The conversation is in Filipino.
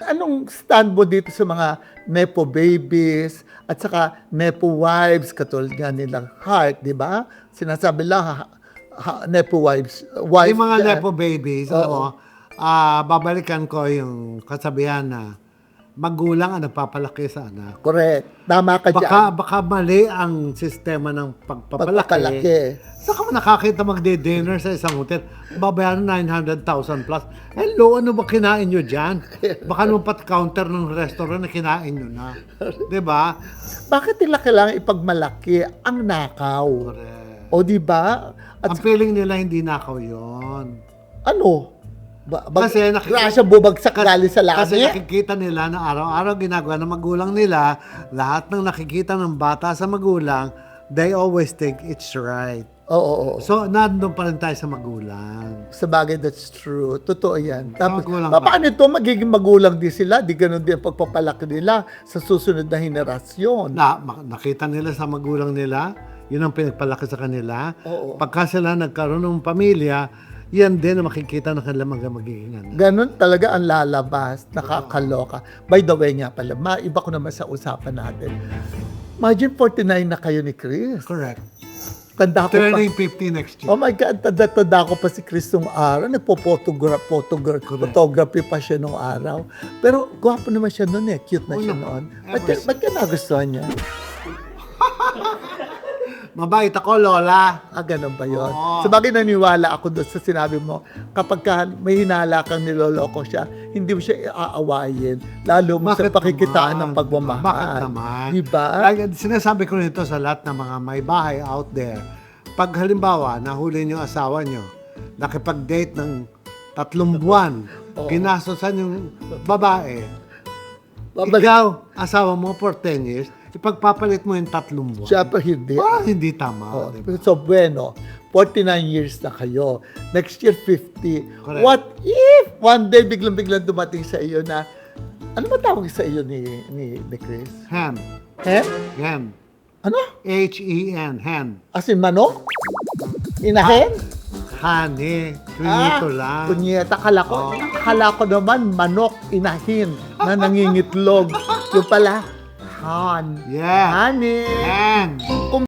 Anong stand mo dito sa mga nepo babies at saka nepo wives katulad nga nilang Heart, 'di ba? Sinasabi lang nepo wives, wife Yung mga yan. nepo babies, Oo. babalikan ko yung kasabihan na magulang ang nagpapalaki sa anak. Correct. Tama ka diyan. Baka mali ang sistema ng pagpapalaki. Pagpapalaki. Saka mo nakakita magde-dinner sa isang hotel, babayaran 900,000 plus. Hello, ano ba kinain nyo dyan? Baka naman pat counter ng restaurant na kinain nyo na. 'Di ba? Bakit nila kailangan ipagmalaki ang nakaw? Correct. O 'di ba? At Ang feeling nila hindi nakaw yon. ano? Kasi grasya bubagsak galing sa Kasi langit. nakikita nila na araw-araw ginagawa ng magulang nila, lahat ng nakikita ng bata sa magulang, they always think it's right. Oo. So, nandun pa rin tayo sa magulang. Sa bagay, that's true. Totoo yan. Tapos, Magulang ba? paano ito? Magiging magulang din sila. Di ganun din ang pagpapalaki nila sa susunod na henerasyon. Nakita nila sa magulang nila, yun ang pinagpalaki sa kanila. Oo. Pagka sila nagkaroon ng pamilya, yan din ang makikita ng kanilang magiging anak. Ganun talaga ang lalabas. Nakakaloka. By the way nga pala, maiba ko naman sa usapan natin. Imagine 49 na kayo ni Chris. Correct. Tanda ko pa. Turning 50 next year. Oh my God, tanda ko pa si Chris nung araw. Photography pa siya nung araw. Pero gwapo naman siya noon eh. Cute na siya noon. Ba't ka nagustuhan niya? Mabait ako, Lola. Ganun ba yun? Oo. Sabagay naniwala ako doon sa sinabi mo, kapag ka may hinala kang niloloko siya, hindi mo siya aawayin. Lalo mo sa Bakit pakikitaan naman? ng pagmamahal. Bakit naman? Diba? Sinasabi ko nito sa lahat ng mga may bahay out there. Pag halimbawa, nahuli niyo asawa niyo, nakipag-date ng 3 buwan, ginastosan yung babae, ikaw, asawa mo for 10 years, ipagpapalit mo yung 3 buwan. Siyempre hindi. Hindi tama. Diba? So bueno, 49 years na kayo. Next year, 50. Correct. What if one day biglang dumating sa iyo na, ano ba tawag sa iyo ni Chris? Hen. Hen? Hen. Ano? H-E-N. Hen. As in manok? Inahen? Honey. Kunito lang. Kunyeta. Akala ko naman manok, inahin, na nangingitlog. Yung pala, han. Yeah. Honey. Hen.